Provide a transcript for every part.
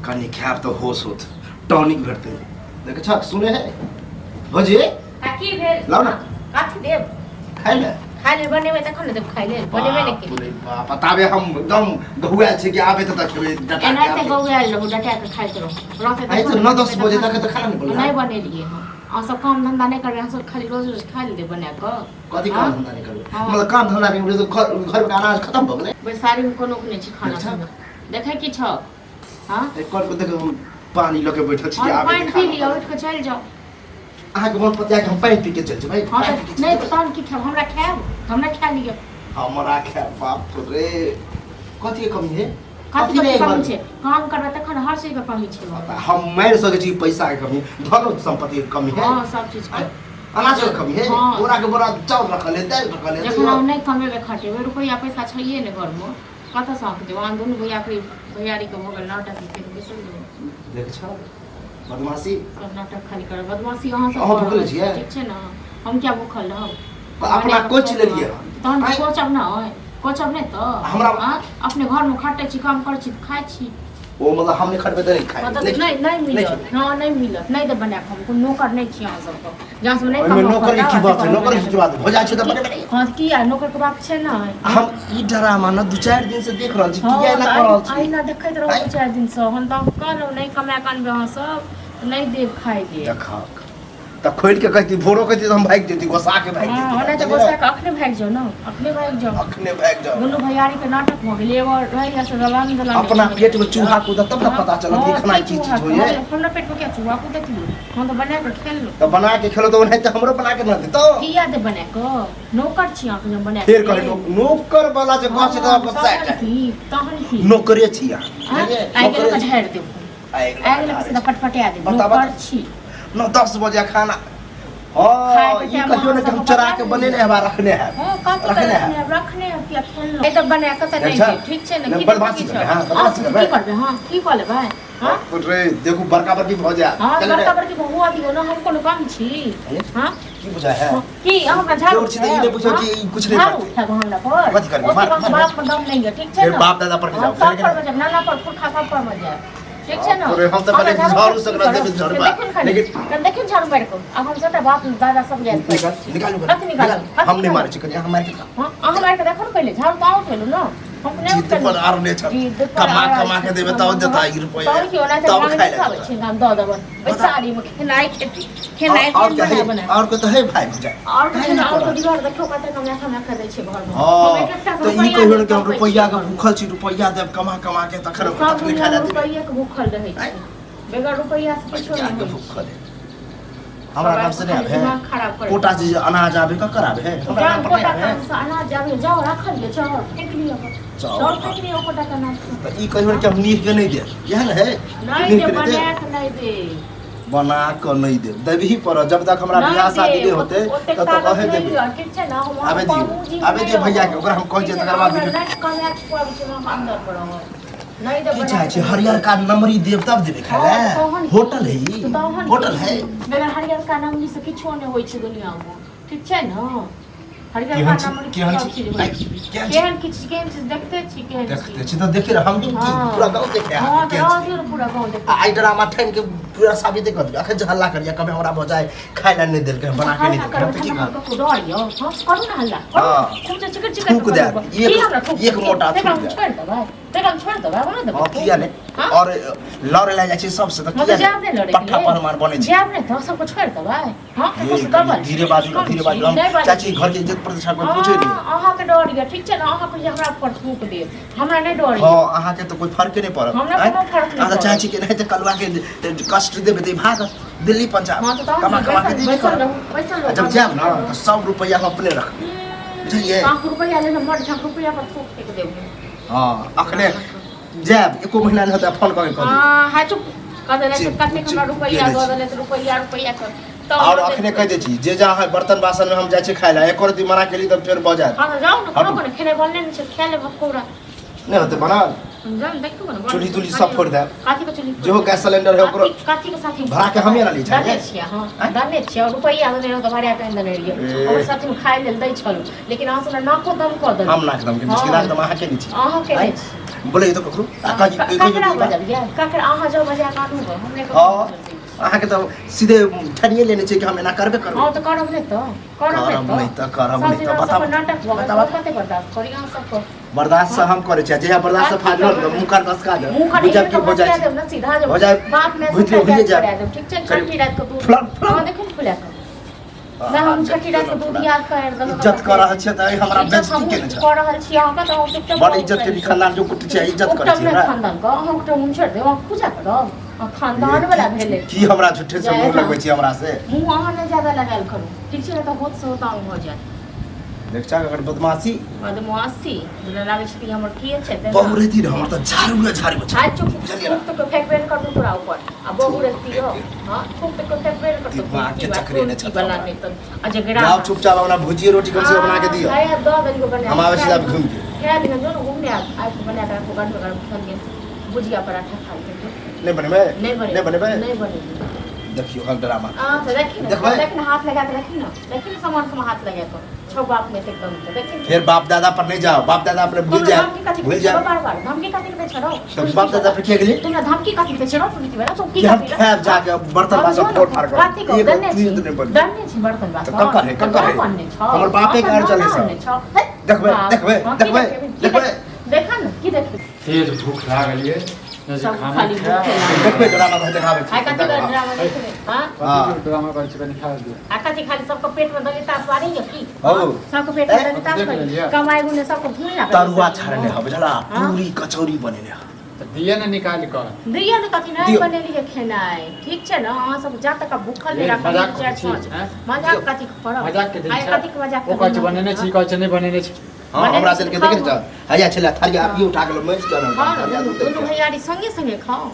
कनी खाब तो होश होत टॉनिक भेटते देख छ सुने है भजी की भेल लाओ ना काठी देब खाइ ले बनेबे तखन ने देब खाइ ले बनेबे ने के बताबे हम एकदम गहुआ छै कि आबे त खेबे डटा एना ते गहुआ लो डटा के खाइत रहो रहते आई तो 9-10 बजे तक तो खाना नहीं बोला नहीं बने लिए हम सब काम धंधा नहीं कर रहे हम सब खाली रोज खा ले बना के कथि काम धंधा नहीं करबे मतलब काम धंधा नहीं तो घर में अनाज खत्म भ गेलै बैसारी में कोनो नहीं छी खाना देखे की छ हां एक कर देख पानी लगे बैठल छी आबे पानी पी लियो उठ के चल जाओ अहाँ के मन पतिया के हम पानी पी के चल छै भाई नहीं तो तहन की खाब हमरा खा लियो हमरा खा बाप रे कथि के कमी है कथि के कमी छै काम करबे तखन हर चीज के कमी छै हम मार सके छी पैसा के कमी धन संपत्ति के कमी है हां सब चीज के अनाज के कमी है बोरा के बोरा चाउर रखल है दाल रखल है जखन हम नहीं कमेबे खटेबे रुपया पैसा छैये ने घर में कत से आंक देब आन दुनु भैयारी के हो गेल नाटक के बेसन देख छ बदमाशी सब नाटक खाली कर बदमाशी अहाँ सब भूखल छियै ठीक छै ना हम क्या भूखल रहब अपना कोच लेलिए तहन कोचब ना कोचब नहीं तो हमरा अपने घर में खटे छी काम कर छी खाइ छी ओ मतलब हम नहीं खटबे नहीं खाइ नहीं मिलत हां नहीं मिलत नहीं दे बना हम को नौकर नहीं छी अहाँ सब को जहां से नहीं काम नौकर की बात है नौकर की बात हो जाय छै त बने हां की यार नौकर के बात छै ना हम ई ड्रामा न 2-4 दिन से देख रहल छी किया ना कर रहल छी आई ना देखैत रहू 2-4 दिन से हम त कहलौ नहीं कमा कानबे अहाँ सब नहीं देब खाइ ले देखा त खोल के कहती भोरो कहती हम भाग जेती गोसा के भाग जेती हां तो गोसा के अखने भाग जाओ ना अखने भाग जाओ दुनु भैयारी के नाटक हो गेल एगो रह से दलान अपना पेट में चूहा कूदा तब ना पता चलत कि खाना की चीज होय हमरा पेट में क्या चूहा कूदा की हम तो बना के खेल लो तो बना के खेलो तो नहीं तो हमरो बना के न दे तो की याद बना के नौकर छी आप जो बना फिर कह नौकर वाला जे गछ का बच्चा तहन की नौकरे छी आगे का ढेर दे आगे से पटपटिया दे नौकर छी 9-10 बजे खाना हां ई कहियो ने हम चरा के बने ने हवा रखने है हां रखने है क्या खेल लो ए तो बना के त नहीं ठीक छै ना की बदमाशी कर हां बदमाशी कर की करबे हां की कर लेबे हां रे देखो बड़का बड़की भ जा चल बड़का बड़की बहुआ दियो ना हम कोनो काम छी हां की बुझा है की हमरा झाड़ू छी त इने पूछो कि कुछ नहीं झाड़ू उठा हमरा पर कथि करबे बाप पर दम नहीं है ठीक छै ना बाप दादा पर के जाओ लेकिन नाना पर पुरखा सब पर मत जाए ठीक छै ना अरे हम तो पहले झाड़ू से कर देबे झाड़ू लेकिन देखिन झाड़ू मार को अब हम सबटा बाप दादा सब जाए निकालू हम नहीं मारे छी कनी हम मार के हां हम मार के देखो पहले झाड़ू तो आउट हेलो ना हम नहीं जीत पर आर ने छ कमा के देबे त देता ई रुपया तब खाइ ले छी हम दो दबन बेचारी में खेनाई खेनाई बना और को तो है भाई बुझा और को दीवार देखो कते कमा के दे छी घर में हां तो ई कहियो कि हम रुपया के भूखल छी रुपया देब कमा के तखन तखन खा ले रुपया के भूखल रहे छी बेगर रुपया से किछो नहीं भूखल है हमरा नाम से नहीं है कोटा जी अनाज आबे का कराबे है हमरा कोटा से अनाज आबे जाओ रखल ले चावल फेंक लियो चावल फेंक लियो कोटा का अनाज तो ई कहियो कि हम नीक के नहीं दे यह है नहीं दे बना के नहीं दे बना के नहीं दे देबही पर जब तक हमरा बियाह शादी नहीं होते तब तो कहे देबे ठीक छै ना आबे दे भैया के ओकरा हम कह जे तकर बाद कहे पर छै हम अंदर पर नहीं दे की चाहे छी हरियर का नंबरी देव तब देबे खाले होटल है ई होटल है बेगर हरियर का नंबरी से किछो नहीं होय छै दुनिया में ठीक छै ना हरियर का नंबरी केहन चीज देखते छी तो देखे हम पूरा गांव देखे हां पूरा गांव देखे आई ड्रामा ठन के पूरा साबित कर दिया अखन हल्ला करिया कभी हमरा बजाय खाइ ला नहीं देल के बना के नहीं देल त की कर डरियो हां करू ना हल्ला खूब चिकन थूक दे एक मोटा थूक दे छोड़ दो बना दे किया ने और लड़े ला जाय छी सब से त किया पट्ठा परमार बने छी जाब ने तो सबको छोड़ दो भाई हां धीरे बात हम चाची घर के इज्जत प्रतिष्ठा को पूछे नहीं अहाँ के डर गया ठीक छै ना अहाँ पे हमरा पर थूक दे हमरा नहीं डर हां अहाँ के तो कोई फर्क नहीं पड़त हमरा कोनो फर्क नहीं पड़त चाची के नहीं त कलवा के कष्ट देबे त भाग दिल्ली पंजाब कमा के देबे जब जाब ना तो 100 रुपया हम अपने रख बुझलिए 100 रुपया ले मर 100 रुपया पर थूक के देबे हां अखने जाब एको महीना नहीं होता फोन करके कह हां है चुप कह देले कते हमरा रुपया दो देले रुपया कर और अखने कह दे छी जे जहां है बर्तन बासन में हम जाय छी खाय ला एक और दिन मना केली त फिर बजा हां जाओ ना कोनो खेले बनले नहीं छै खेले भकोरा नहीं होते बना जान देखो ना चुली तुली सब फोड़ दे काठी के चुली जो गैस सिलेंडर है ओकरो काठी के साथ भरा के हमें ला ली छै दाने छिया हां दाने छिया रुपया दे तो भरा के अंदर लियो और साथ में खाइ लेल दै छल लेकिन अहाँ से नाको दम क दे हम नाक दम के जिसके नाक दम अहाँ के नहीं छी अहाँ के बोले तो ककरो काका जी काकर आहा जो बजा कानू गो हमने हां अहाँ के तो सीधे ठनिए लेने चाहिए कि हम एना करबे करब हां तो करब नहीं तो करब नहीं तो बताओ नाटक बताओ कते बर्दाश्त करी हम सबको बर्दाश्त से हम करे छै जे बर्दाश्त से फाड़ लो मुंह कान बस का दे जब की हो जाए ना सीधा हो जाए बाप में से हो जाए ठीक छै छठी रात को तू हां देखिन खुला ना हम छठी रात को दूध याद कर दो इज्जत कर रहल छै त हमरा बेइज्जती केने छै कर रहल छी अहाँ का तो चुपचाप बड़ इज्जत के खानदान जो कुछ छै इज्जत कर छै हमरा खानदान का हम तो मुंह छोड़ दे हम पूजा करब खानदान वाला भेले की हमरा झूठे से मुंह लगबै छी हमरा से मुंह अहाँ ने ज्यादा लगाल करू ठीक छै तो होत से होता हो जाए देखछा अगर बदमाशी हमरा लागे छै कि हमर की छै त बहु रहती रे हमर त झाड़ू छै आज चुप तो फेंकबे कर दू तोरा ऊपर आ बहु रहती हो हां खूब तो फेंकबे कर दू दिमाग के चक्कर ने छ बनाने तो अजगरा जाओ चुपचाप हमरा भुजिया रोटी कम से बना के दियो हां दो दिन को बना हम आवे सीधा घूम के क्या दिन जो घूमने आज बना के आपको गांठ में खा के भुजिया पराठा खा के नहीं बने देखियो हम ड्रामा तो देखिन हाथ लगा के देखिन सामान से हाथ लगा के छौ बाप में से एकदम देखिन फिर बाप दादा पर नहीं जाओ बाप दादा अपने भूल जाओ बार धमकी काटी पे छोड़ो तो बाप दादा पर के गेली तुमने धमकी काटी पे छोड़ो सुनती बेटा तो की हम खैर जाके बर्तन बासन फोड़ फाड़ कर दन्ने छी बर्तन बासन तो कब करे हमर बापे के घर चले सब देखबे देखा न की देखबे तेज भूख लागल ये खाना देखबे ड्रामा देखाबे आइ कथि कर ड्रामा देखबे हां ड्रामा कर छै कनी खा दियो आ कथि खाली सबको पेट में दलिता स्वारी है की हो सबको पेट में दलिता स्वारी कमाई गुने सबको भूल ना तरुआ छाड़ने हो बुझला पूरी कचौरी बनेने त दिए न निकाल कर दिए न कथि नहीं बनेली है खेनाई ठीक छै न अहाँ सब जा तक भूखल नहीं रखब मजाक कथि कर मजाक के दिन आइ कथि के मजाक ओ कछ बनेने छी कछ नहीं बनेने छी हां हमरा से के देखे छ हया छला थारिया आप उठा के लो मैच चल थारिया दोनों भैयारी संगे संगे खाओ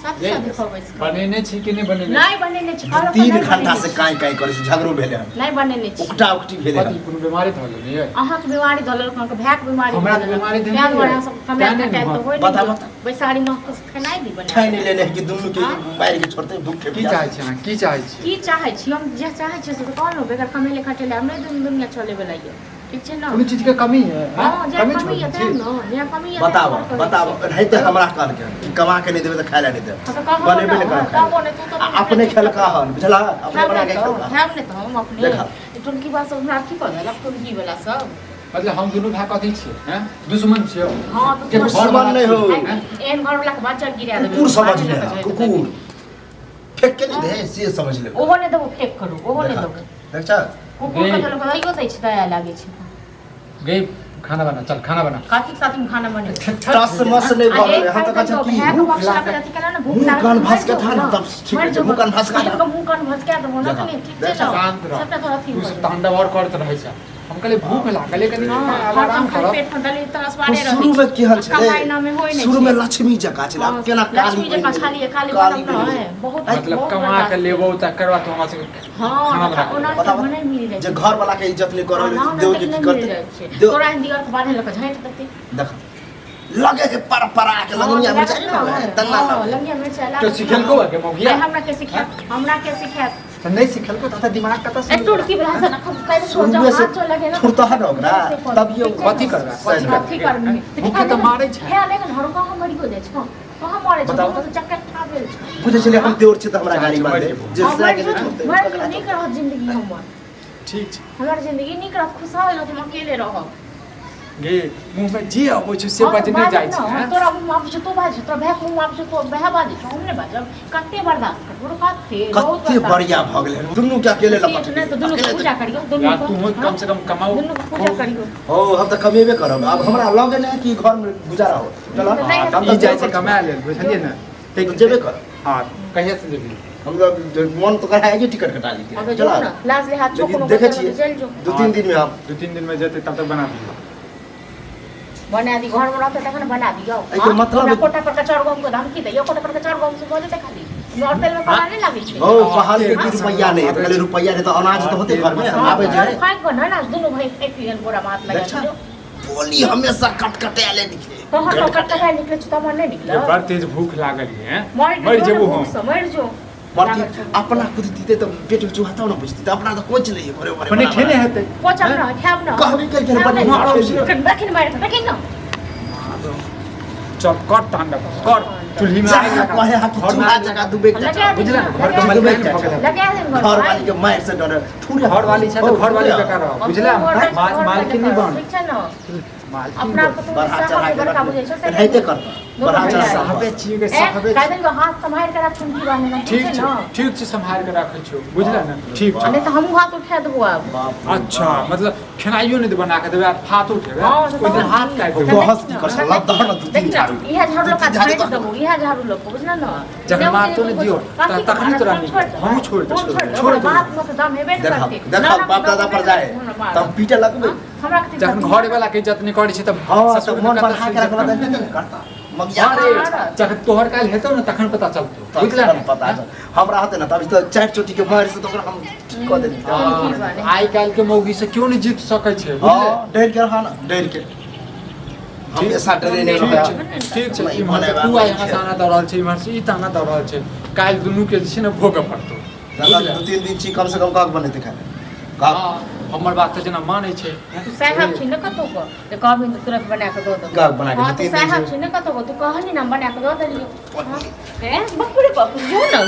साथ साथ खाओ बनेने छी कि नहीं बनेने नहीं बनेने छी 3 घंटा से काई करे छै झगड़ो भेले नहीं बनेने छी उकटा उकटी भेले कथि कोनो बीमारी थल नहीं है अहाँ के बीमारी धलल अहाँ के भैक बीमारी हमरा के बीमारी दे ध्यान वाला सब कमे कटे तो होय बता बैसारी में कुछ खानाई दी बने खाई नहीं लेने कि दुनु के मार के छोड़ते भूख की चाहे छी की चाहे छी हम जे चाहे छी से कौन बेगर कमेले खटेले हम नहीं दुनिया चले वाला ये ठीक छै ना कोनो चीज के कमी है हां कमी है त न या कमी है बताओ नहीं तो हमरा कहल के कि कमा के नहीं देबे त खाय ला नहीं दे बनेबे नहीं कर तब बने तू तो अपने खेल का हन बुझला अपने बना के खाओ हम ने तो हम अपने तुमकी बात सब हमरा की पता लग तुमकी वाला सब मतलब हम दोनों भाई कथि छी हैं दुश्मन छी हां दुश्मन नहीं हो एन घर वाला के बच्चा गिरा देबे कुकुर समझ ले कुकुर फेंक के नहीं दे से समझ ले ओहो ने देबो फेंक करू ओहो ने देबो देखछा कुकुर के तो लइयो दै छै दया लागे छै गई खाना बना चल खाना बना काकी साथ में खाना बने टस मस नहीं बने हम तो कहते की भूख लागे अथी करा ना भूख लागे कान भास के था ना तब ठीक है मुंह कान भास का मुंह कान भास के दबो ना कनी ठीक छै शांत रह सबटा थोड़ा ठीक तू तांडव और करत रहै छै हम कहले भूख लागले कनी आराम कर पेट में दली तरस वाले रह शुरू में की हल छले कमाई में होय नै शुरू में लक्ष्मी जका छले अब केना लक्ष्मी जका खाली बनल है बहुत मतलब कमा के लेबो त करवा तो हमरा से हां ओना बने मिल जाय जे घर वाला के इज्जत नहीं करल देव के की करते तोरा दियर के बांधे लक झांट देते देख लगे के परपरा के लगनिया में चाहिए ना तन्ना लगनिया में चला तो सिखल को के मौगिया हमरा के सिखा तो नहीं सिखल को तथा दिमाग का ए टुड़की बला ना कई सोचा हाथ जो लगे ना छुड़ता है ना तब ये कथि करबा कथि करनी भूखे तो मारे छै हे लेकिन घर का मरी हो जाय छ कहां मारे छ तो चक्कर खा गेल छ बुझे चले हम देवर छ त हमरा गाड़ी बांधे जिससे के छोड़ते मर नहीं करत जिंदगी हमर ठीक छै हमर जिंदगी नहीं करत खुशहाल तुम अकेले रह गे मुंह में जी अब से बजने जाय छै तोरा मुंह आप जो तो बाज तो भैक मुंह आप जो तो बह बाज हमने बाजब कते बर्दाश्त कर बड़ो कते बढ़िया भ गेले दुनु के अकेले लपट नहीं तो दुनु के पूजा करियो दुनु तू कम से कम कमाओ दुनु के पूजा करियो हो हम त कमेबे करब अब हमरा लगे नहीं कि घर में गुजारा हो चलो हम त जाय छै कमा ले बुझलिए ना ठीक जेबे कर हां कहिया से जेबी हम मन तो कराए टिकट कटा ली चलो लास्ट ले हाथ चोको देखे छिए 2-3 दिन में हम 2-3 दिन में जेते तब तक बना दियो बना दी घर में रहते तखन बना दियो ए मतलब कोटा पर कचर गम को धमकी दे यो कोटा पर कचर गम से बोले त खाली और तेल में सामान नहीं लागे छै ओ बहाल के की रुपया नहीं तो खाली रुपया नहीं तो अनाज तो होते घर में आवे जे फाइक को ना दोनों भाई एक किलो बोरा मात लगा दो बोली हमेशा कटकटाले निकले कहां कटकटाले निकले छ त मन नहीं निकले बड़ तेज भूख लागल है मर जेबो हम मर जो बाकी अपना खुद दीते तो पेट में चूहा तो ना बुझती तो अपना तो कोच ले घरे घरे बने खेले हेते कोच अपना खाब ना कहबी कर बने रखिन मार रखिन ना चल कर तांडव कर चूल्ही में आग लगा कहे हाथ चूल्हा जगह दुबे के बुझला ना घर के मालिक लगा दे घर वाली के मार से डर ठुरे घर वाली छै तो घर वाली बेकार रहो बुझला मालकिन नहीं बन ठीक छै न मालकिन अपना को तो बड़ा चढ़ा के बड़का बुझै छै रहते कर बड़ा चढ़ा साहबे छी के साहबे कायदन को हाथ संभाल के रखन की बाने न ठीक छै संभाल के राखै छियो बुझला ना ठीक छै नहीं तो हम हाथ उठा देबो अब अच्छा मतलब खनाइयो नहीं बना के देबे हाथ उठेबे ओइ दिन हाथ काट देबे बहस की कर सब दहर न दू तीन झाड़ू इहा झाड़ू लोग का झाड़ देबो इहा झाड़ू लोग को बुझला न जब मार तो नहीं दियो तखनी तोरा हम छोड़ छोड़ बात मत दम हेबे करते देखो बाप दादा पर जाए तब पीटे लगबे हमरा जखन घर वाला के इज्जत नहीं करै छै तब ससुर मन पर हाथ रखला नहीं करता मगिया जखन तोहर काल हेतौ न तखन पता चलतौ बुझला ना पता चल हमरा हाथे न तब तो चार चोटी के मार से तो ओकरा हम ठीक क देनी आइ काल के मौगी से क्यों नहीं जीत सकै छै हां डर के रहा ना डर के हम ऐसा डरे नहीं रहा ठीक छै इम्हर से तू आइ यहाँ ताना दऽ रहल छै इम्हर से ई ताना दऽ रहल छै काल दुनू के जे छै न भोग पड़तौ दू तीन दिन छी कम से कम काक बने दिखा हां हमर बात त जेना मानै छै तू साहब छी न कतो को जे कहबिन त तुरंत बना के दो दो काक बना के तू साहब छी न कतो को तू कहनी ना बना के दो देलियो हां ए बकुरे बापू जो न